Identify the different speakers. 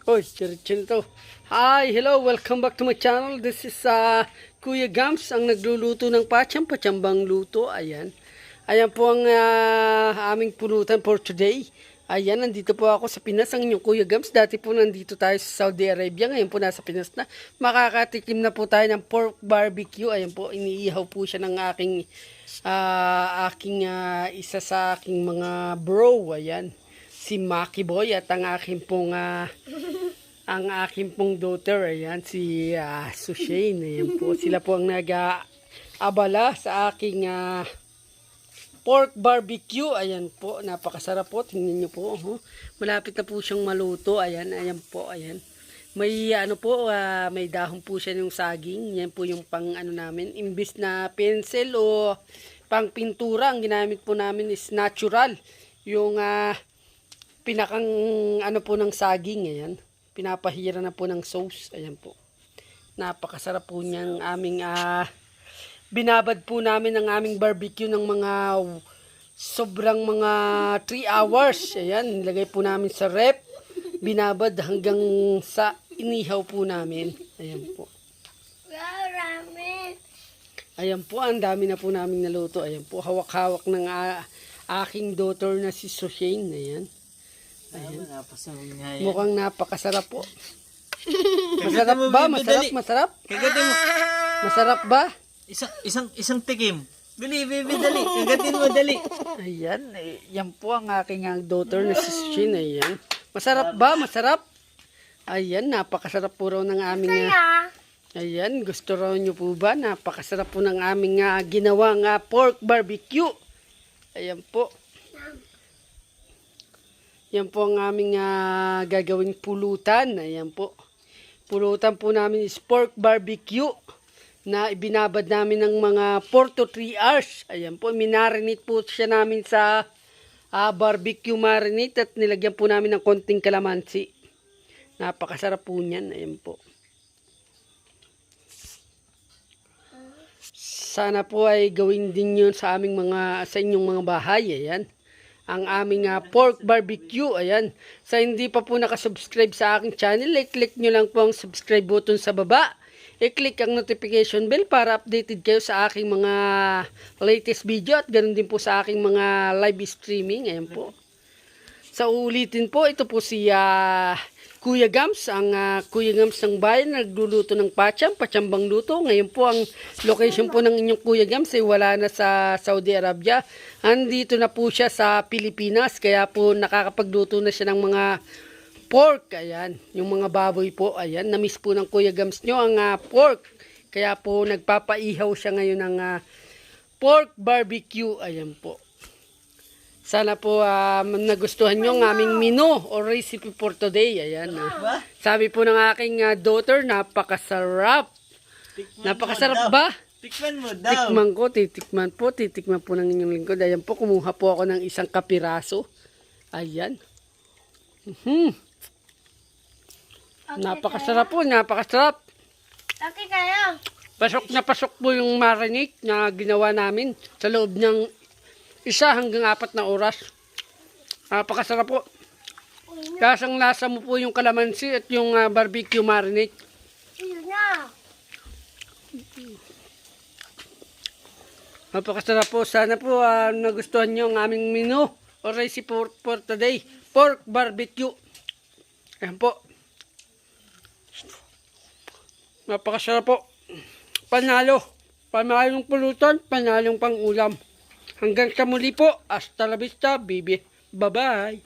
Speaker 1: Hoy, diretso to. Hi, hello, welcome back to my channel. This is Kuya Gams, ang nagluluto ng patsambang luto. Ayan. Ayan po ang aming pulutan for today. Ayan, nandito po ako sa Pinas, ang inyong Kuya Gams. Dati po nandito tayo sa Saudi Arabia. Ngayon po nasa Pinas na. Makakatikim na po tayo ng pork barbecue. Ayan po, iniihaw po siya ng isa sa aking mga bro. Ayan. Si Maki Boy at ang aking pong daughter, ayan, si Sushane, ayan po. Sila po ang nag-abala sa aking pork barbecue. Ayan po, napakasarap po. Tingnan nyo po. Malapit na po siyang maluto. Ayan, ayan po, ayan. May may dahon po siya ng saging. Yan po yung pang namin. Imbis na pencil o pang pintura, ang ginamit po namin is natural. Yung pinakang po ng saging, ayan. Pinapahira na po ng sauce, ayan po. Napakasarap po niyang aming binabad po namin ang aming barbecue ng mga sobrang mga 3 hours. Ayan, nilagay po namin sa rep. Binabad hanggang sa inihaw po namin. Ayan po. Ayan po, ang dami na po namin naluto. Ayan po, hawak-hawak ng aking daughter na si Sushane. Ayan. Ayan. Mukhang napakasarap po. Masarap ba? Masarap?
Speaker 2: Kagatin mo.
Speaker 1: Masarap ba?
Speaker 2: Isang tikim. Bili, dali. Kagatin mo, dali.
Speaker 1: Ayan. Yan po ang aking daughter na si Sushane. Ayan. Masarap ba? Masarap? Ayan. Napakasarap po raw ng aming ayan. Gusto raw nyo po ba? Napakasarap po ng aming ginawang pork barbecue. Ayan po. Yan po ang aming gagawing pulutan. Ayan po. Pulutan po namin is pork barbecue na ibinabad namin ng mga 4 to 3 hours. Ayan po. Minarinate po siya namin sa barbecue marinate at nilagyan po namin ng konting kalamansi. Napakasarap po niyan. Ayan po. Sana po ay gawin din yun sa inyong mga bahay. Ayan. Ang aming pork barbecue. Ayan. Sa hindi pa po nakasubscribe sa aking channel, i-click nyo lang po ang subscribe button sa baba. I-click ang notification bell para updated kayo sa aking mga latest video at ganoon din po sa aking mga live streaming. Ayan po. Sa ulitin po, ito po si Kuya Gams, ang Kuya Gams ng bayan, nagluluto ng patsambang luto. Ngayon po ang location po ng inyong Kuya Gams ay wala na sa Saudi Arabia. Andito na po siya sa Pilipinas, kaya po nakakapagluto na siya ng mga pork. Ayan, yung mga baboy po. Ayan, na-miss po ng Kuya Gams nyo ang pork. Kaya po nagpapaihaw siya ngayon ng pork barbecue. Ayan po. Sana po nagustuhan nyo ang aming menu o recipe for today. Ayan. Sabi po ng aking daughter, napakasarap. Napakasarap ba?
Speaker 2: Tikman mo daw.
Speaker 1: Titikman po ng inyong lingkod. Ayan po, kumuha po ako ng isang kapiraso. Ayan. Napakasarap po, napakasarap.
Speaker 3: Okay kayo.
Speaker 1: Pasok na pasok po yung marinade na ginawa namin sa loob ng 1 hanggang 4 na oras. Napakasarap po. Lasang-lasa mo po yung kalamansi at yung barbecue marinade.
Speaker 3: Yun na.
Speaker 1: Napakasarap po. Sana po nagustuhan nyo ang aming menu o recipe for today. Pork barbecue. Ayan po. Napakasarap po. Panalo. Panalong pulutan, panalong pang-ulam. Hanggang sa muli po. Hasta la vista, baby. Bye-bye.